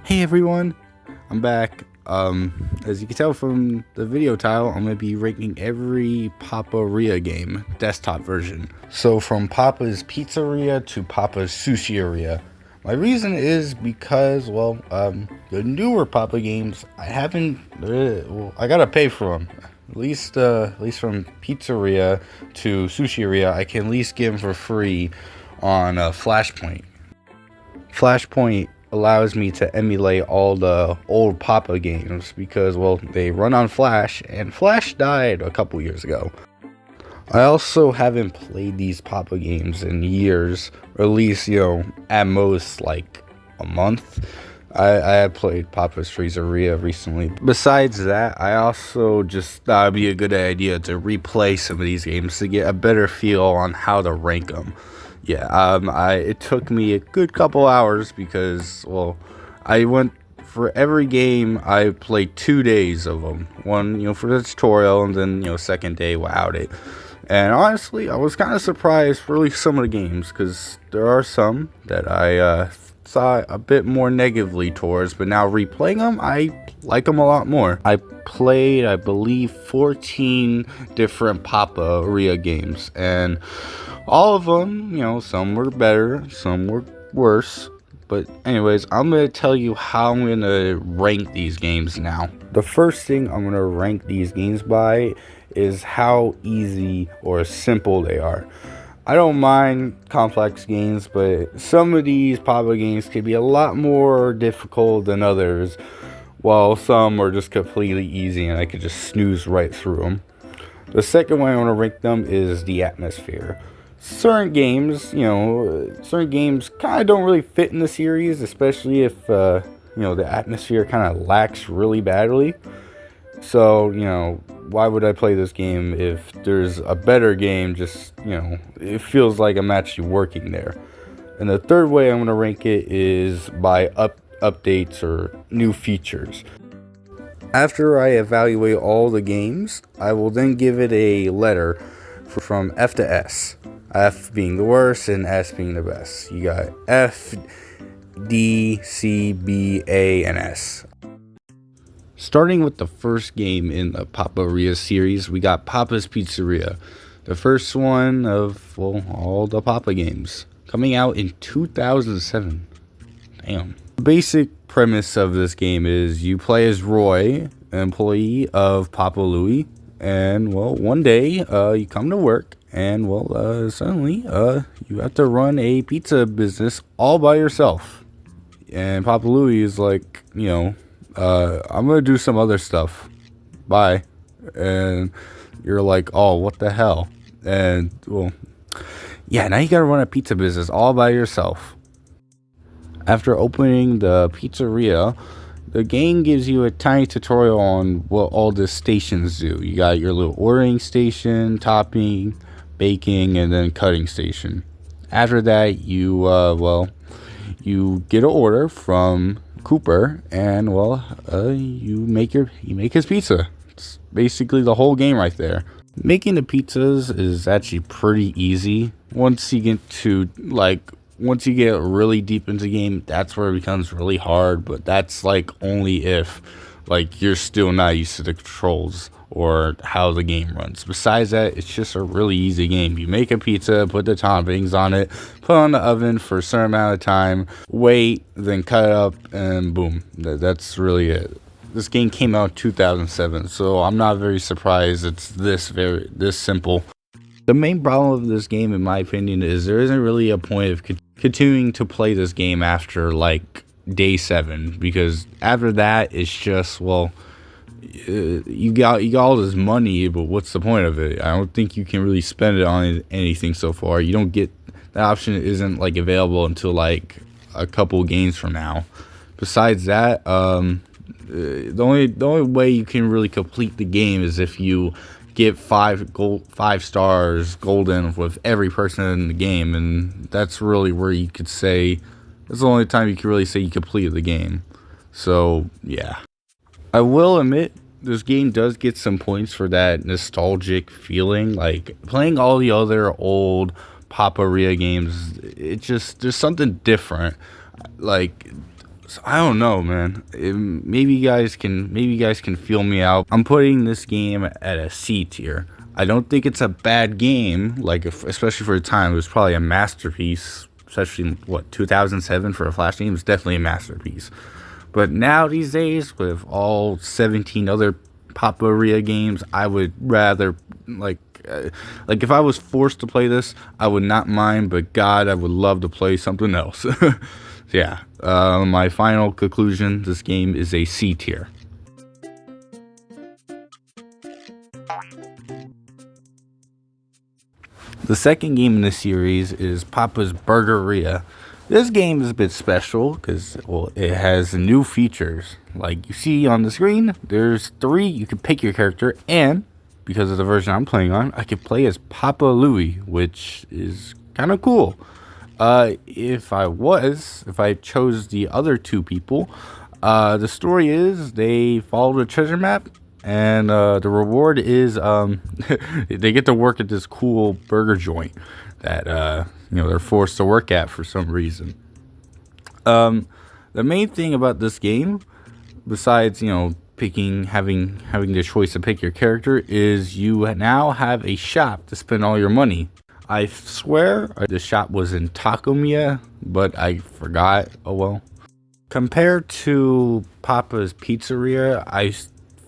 Hey everyone, I'm back. As you can tell from the video title, I'm gonna be ranking every Papa Ria game, desktop version. So from Papa's Pizzeria to Papa's Sushiria. My reason is because, the newer Papa games, I haven't, I gotta pay for them. At least from Pizzeria to Sushiria, I can at least get them for free on Flashpoint. Flashpoint allows me to emulate all the old Papa games because, they run on Flash, and Flash died a couple years ago. I also haven't played these Papa games in years, or at least, at most like a month. I have played Papa's Freezeria recently. Besides that, I also just thought it'd be a good idea to replay some of these games to get a better feel on how to rank them. It took me a good couple hours because, I went for every game. I played 2 days of them. One, for the tutorial, and then, second day without it. And honestly, I was kind of surprised for at least some of the games because there are some that I thought a bit more negatively towards, but now replaying them, I like them a lot more. I played, I believe, 14 different Papa Ria games, and all of them, some were better, some were worse. But anyways, I'm going to tell you how I'm going to rank these games now. The first thing I'm going to rank these games by is how easy or simple they are. I don't mind complex games, but some of these Papa games can be a lot more difficult than others, while some are just completely easy and I could just snooze right through them. The second way I want to rank them is the atmosphere. Certain games kind of don't really fit in the series, especially if the atmosphere kind of lacks really badly. So, why would I play this game if there's a better game? Just, it feels like I'm actually working there. And the third way I'm going to rank it is by updates or new features. After I evaluate all the games, I will then give it a letter from F to S. F being the worst and S being the best. You got F, D, C, B, A, and S. Starting with the first game in the Papa Ria series, we got Papa's Pizzeria. The first one of, all the Papa games. Coming out in 2007. Damn. The basic premise of this game is you play as Roy, an employee of Papa Louie. And, one day, you come to work. And, suddenly, you have to run a pizza business all by yourself. And Papa Louie is like, I'm going to do some other stuff. Bye. And you're like, oh, what the hell? And, now you got to run a pizza business all by yourself. After opening the pizzeria, the game gives you a tiny tutorial on what all the stations do. You got your little ordering station, topping, baking, and then cutting station. After that, you get an order from Cooper, and you make his pizza. It's basically the whole game right there. Making the pizzas is actually pretty easy. Once you get really deep into the game, that's where it becomes really hard, but that's only if you're still not used to the controls or how the game runs. Besides that, it's just a really easy game. You make a pizza, put the toppings on it, put it on the oven for a certain amount of time, wait, then cut it up, and boom. That's really it. This game came out in 2007, so I'm not very surprised it's this simple. The main problem of this game, in my opinion, is there isn't really a point of continuing to play this game after day 7, because after that it's just you got all this money, but what's the point of it? I don't think you can really spend it on anything so far. You don't get that option isn't available until a couple games from now. Besides that, the only way you can really complete the game is if you get 5 stars golden with every person in the game, and that's really where you could say that's the only time you can really say you completed the game. So yeah, I will admit this game does get some points for that nostalgic feeling. Playing all the other old Papa Ria games, there's something different. So I don't know, man. Maybe you guys can feel me out. I'm putting this game at a C tier. I don't think it's a bad game. Like, especially for the time, it was probably a masterpiece. Especially in, what, 2007 for a Flash game, it's definitely a masterpiece. But now these days, with all 17 other Papa Ria games, I would rather like if I was forced to play this, I would not mind. But God, I would love to play something else. Yeah. My final conclusion: this game is a C tier. The second game in the series is Papa's Burgeria. This game is a bit special because, well, it has new features. Like you see on the screen, there's 3. You can pick your character, and because of the version I'm playing on, I can play as Papa Louie, which is kind of cool. If I chose the other 2 people, the story is they follow the treasure map, and the reward is they get to work at this cool burger joint that they're forced to work at for some reason. The main thing about this game, besides having the choice to pick your character, is you now have a shop to spend all your money. I swear the shop was in Takomiya, but I forgot. Oh well. Compared to Papa's Pizzeria, I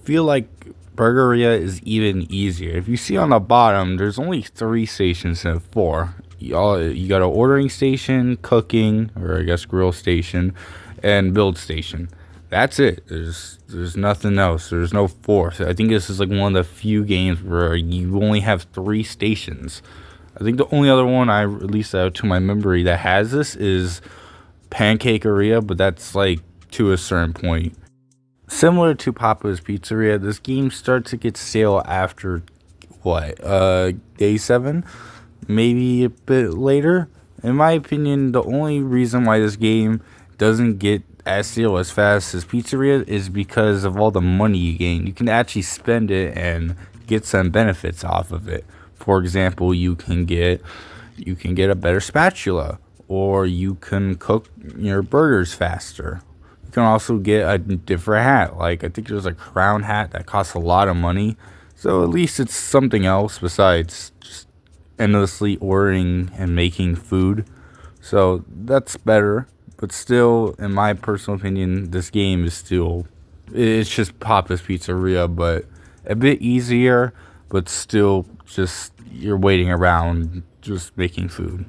feel like Burgeria is even easier. If you see on the bottom, there's only 3 stations instead of 4. You got an ordering station, cooking, or I guess grill station, and build station. That's it. There's nothing else. There's no 4th. I think this is like one of the few games where you only have 3 stations. I think the only other one at least to my memory that has this is Pancakeria, but that's like to a certain point. Similar to Papa's Pizzeria, this game starts to get stale after day 7, maybe a bit later. In my opinion, the only reason why this game doesn't get as stale as fast as Pizzeria is because of all the money you gain. You can actually spend it and get some benefits off of it. For example, you can get a better spatula, or you can cook your burgers faster. You can also get a different hat. Like, I think there's a crown hat that costs a lot of money. So at least it's something else besides just endlessly ordering and making food. So that's better. But still, in my personal opinion, this game is it's just Papa's Pizzeria, but a bit easier, but still just you're waiting around just making food.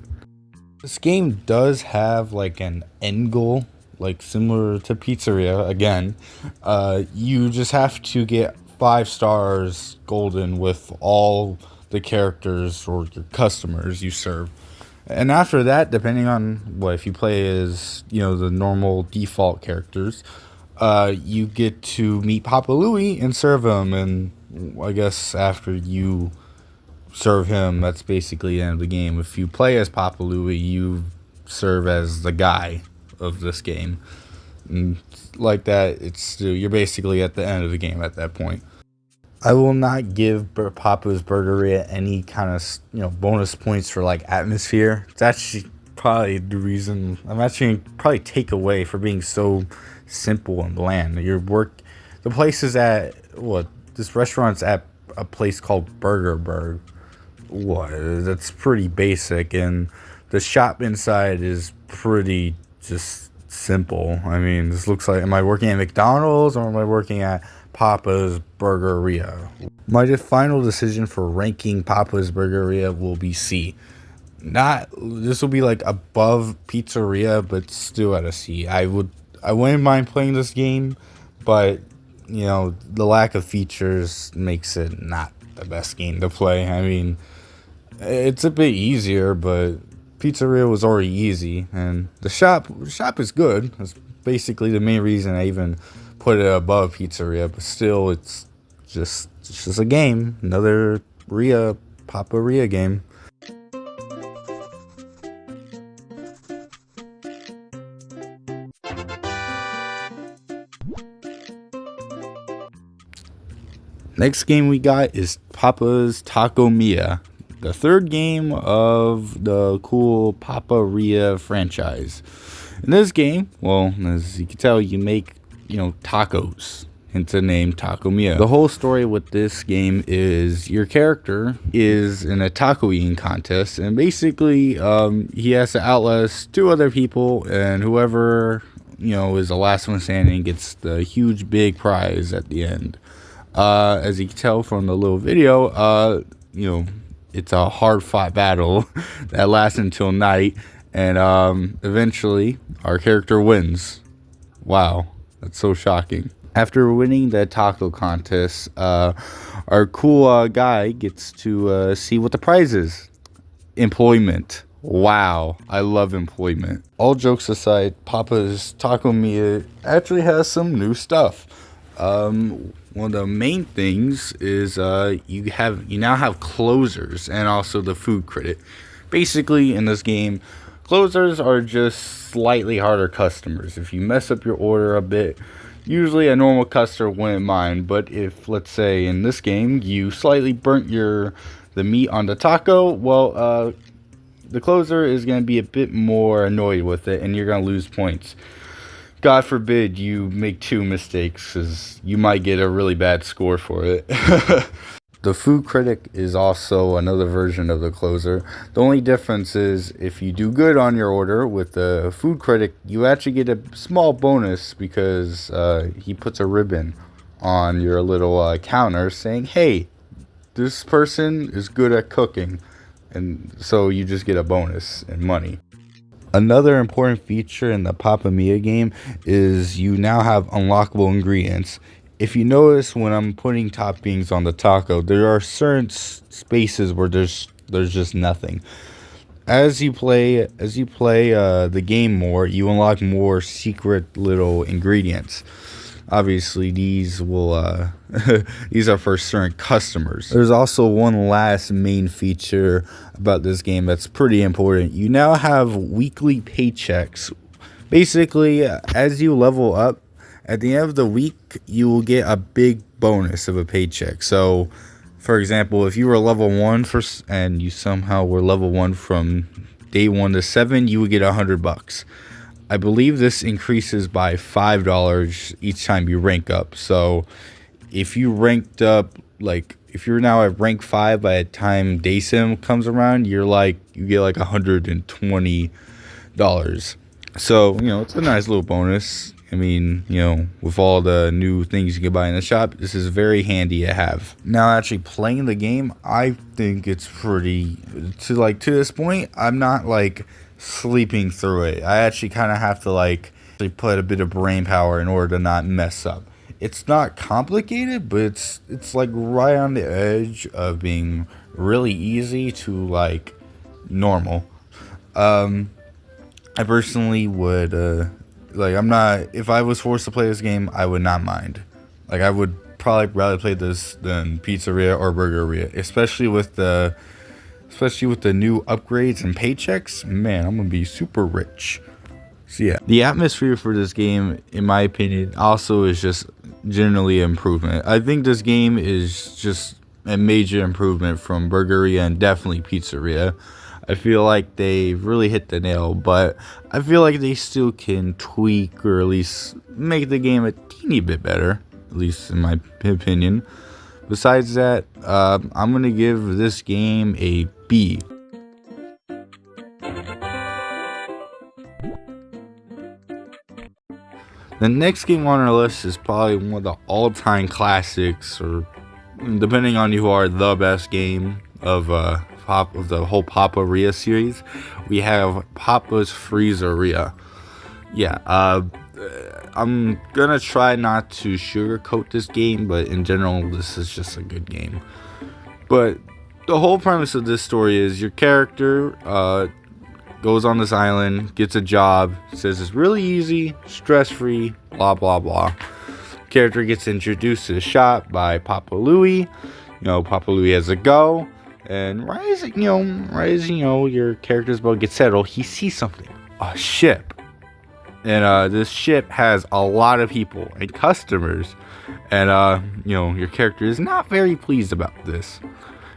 This game does have like an end goal, like similar to Pizzeria again. You just have to get 5 stars golden with all the characters or your customers you serve. And after that, depending on if you play as, the normal default characters, you get to meet Papa Louie and serve him. And I guess after you serve him, that's basically the end of the game. If you play as Papa Louie, you serve as the guy of this game. And like that, you're basically at the end of the game at that point. I will not give Papa's Burgeria any kind of bonus points for like atmosphere. It's actually probably the reason I'm actually probably take away for being so simple and bland. The place is at this restaurant's at a place called Burgerberg. That's pretty basic, and the shop inside is pretty just simple. I mean, this looks like, am I working at McDonald's or am I working at Papa's Burgeria? My final decision for ranking Papa's Burgeria will be C. This will be like above Pizzeria, but still at a C. I wouldn't mind playing this game, but the lack of features makes it not the best game to play. I mean, it's a bit easier, but Pizzeria was already easy, and the shop is good. That's basically the main reason I even put it above Pizzeria, but still, it's just a game. Another Papa Ria game. Next game we got is Papa's Takomiya, the third game of the cool Papa Ria franchise. In this game, well, as you can tell, you make, tacos. Hence the name Taco Mia. The whole story with this game is your character is in a taco eating contest, and basically he has to outlast 2 other people, and whoever is the last one standing gets the huge big prize at the end. As you can tell from the little video, it's a hard fought battle that lasts until night, and eventually our character wins. Wow, that's so shocking. After winning the taco contest, our cool guy gets to see what the prize is. Employment. Wow, I love employment. All jokes aside, Papa's Taco Mia actually has some new stuff. One of the main things is you now have closers and also the food critic. Basically, in this game, closers are just slightly harder customers. If you mess up your order a bit, usually a normal customer wouldn't mind, but if, let's say, in this game, you slightly burnt the meat on the taco, well, the closer is going to be a bit more annoyed with it, and you're going to lose points. God forbid you make 2 mistakes, because you might get a really bad score for it. The food critic is also another version of the closer. The only difference is if you do good on your order with the food critic, you actually get a small bonus because he puts a ribbon on your little counter saying, hey, this person is good at cooking. And so you just get a bonus and money. Another important feature in the Papa Mia game is you now have unlockable ingredients. If you notice, when I'm putting toppings on the taco, there are certain spaces where there's just nothing. As you play the game more, you unlock more secret little ingredients. Obviously, these will these are for certain customers. There's also one last main feature about this game that's pretty important. You now have weekly paychecks. Basically, as you level up, at the end of the week, you will get a big bonus of a paycheck. So, for example, if you were level 1 and you somehow were level 1 from day 1 to 7, you would get $100. I believe this increases by $5 each time you rank up. So, if you ranked up, if you're now at rank 5 by the time day 7 comes around, you get like $120. So, it's a nice little bonus. I mean, with all the new things you can buy in the shop, this is very handy to have. Now, actually playing the game, I think it's pretty, to this point, I'm not sleeping through it. I actually kind of have to put a bit of brain power in order to not mess up. It's not complicated, but it's right on the edge of being really easy to normal. I personally would if I was forced to play this game, I would not mind. I would probably rather play this than Pizzeria or Burgeria, especially with the new upgrades and paychecks. Man, I'm gonna be super rich. So yeah, the atmosphere for this game, in my opinion, also is just generally an improvement. I think this game is just a major improvement from Burgeria and definitely Pizzeria. I feel like they really hit the nail, but I feel like they still can tweak or at least make the game a teeny bit better, at least in my opinion. Besides that, I'm going to give this game a B. The next game on our list is probably one of the all-time classics, or depending on you, who are the best game of the whole Papa Ria series. We have Papa's Freezeria. Yeah, I'm gonna try not to sugarcoat this game, but in general, this is just a good game. But the whole premise of this story is your character goes on this island, gets a job, says it's really easy, stress-free, blah blah blah. Character gets introduced to the shop by Papa Louie. Papa Louie has a go. And right as your character's about to get settled, he sees something. A ship. And this ship has a lot of people and customers. And your character is not very pleased about this.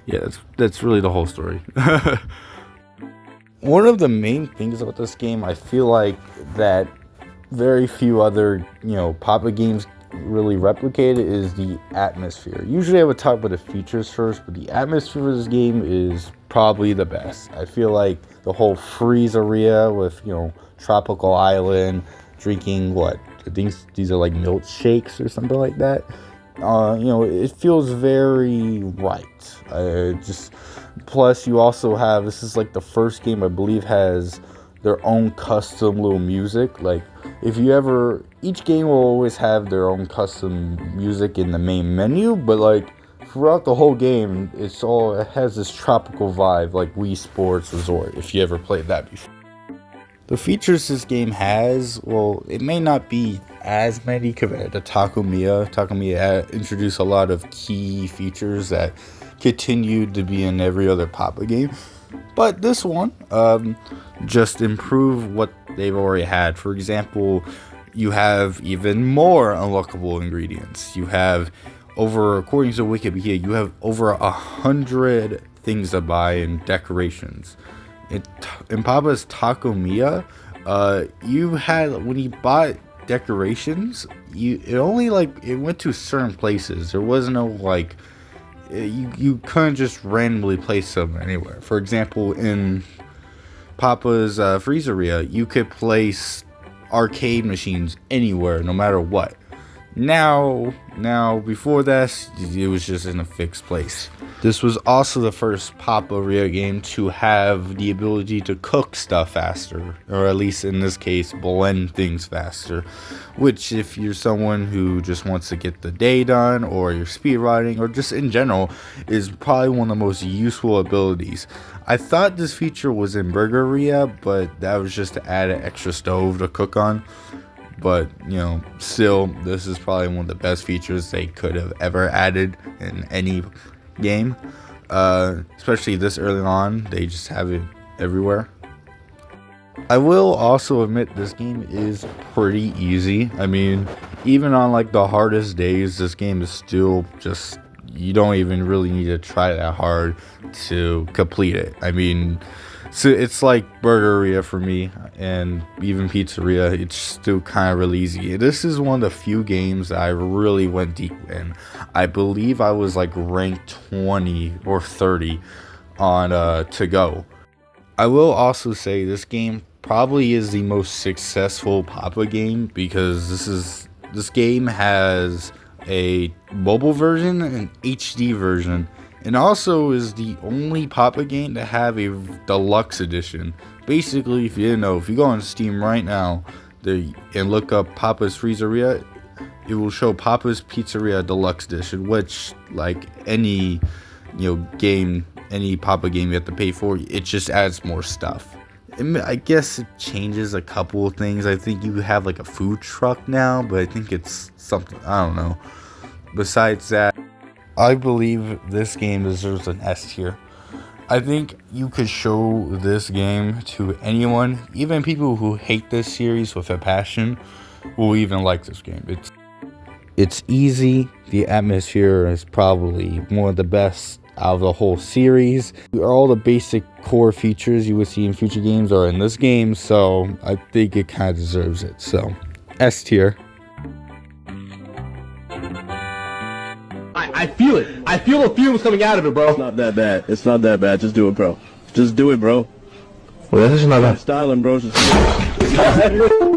Yeah, that's really the whole story. One of the main things about this game, I feel like that very few other, Papa games really replicate it, is the atmosphere. Usually I would talk about the features first, but the atmosphere of this game is probably the best. I feel like the whole Freezeria with, tropical island, drinking what? I think these are like milkshakes or something like that. It feels very right. Plus you also have, this is like the first game I believe has their own custom little music. Like each game will always have their own custom music in the main menu, but like throughout the whole game, it has this tropical vibe, like Wii Sports Resort, if you ever played that before. The features this game has, well, it may not be as many compared to Takumi. Takumi introduced a lot of key features that continued to be in every other Papa game. But this one just improved what they've already had. For example, you have even more unlockable ingredients. You have according to Wikipedia, you have over 100 things to buy and decorations. In Papa's Takumi, when you bought decorations, it went to certain places. There was no you couldn't just randomly place them anywhere. For example, in Papa's Freezeria, you could place arcade machines anywhere, no matter what. Now, before that, it was just in a fixed place. This was also the first Papa Ria game to have the ability to cook stuff faster, or at least in this case, blend things faster. Which, if you're someone who just wants to get the day done, or you're speedrunning, or just in general, is probably one of the most useful abilities. I thought this feature was in Burgeria, but that was just to add an extra stove to cook on. But, still, this is probably one of the best features they could have ever added in any game. Especially this early on, they just have it everywhere. I will also admit this game is pretty easy. I mean, even on like the hardest days, this game is still just, you don't even really need to try that hard to complete it. I mean, so it's like Burgeria for me, and even Pizzeria, it's still kind of really easy. This is one of the few games that I really went deep in. I believe I was like ranked 20 or 30 on To Go. I will also say this game probably is the most successful Papa game, because this game has a mobile version and HD version. And also is the only Papa game to have a deluxe edition. Basically, if you didn't know, if you go on Steam right now and look up Papa's Freezeria, it will show Papa's Pizzeria Deluxe Edition, which, like any game, any Papa game you have to pay for, it just adds more stuff. I guess it changes a couple of things. I think you have like a food truck now, but I think it's something, I don't know. Besides that, I believe this game deserves an S tier. I think you could show this game to anyone, even people who hate this series with a passion, will even like this game. It's easy. The atmosphere is probably one of the best out of the whole series. All the basic core features you would see in future games are in this game, so I think it kind of deserves it. So, S tier. I feel it. I feel the fumes coming out of it, bro. It's not that bad. It's not that bad. Just do it, bro. Just do it, bro. Well, that's just not bad. Styling, bro. Just do it.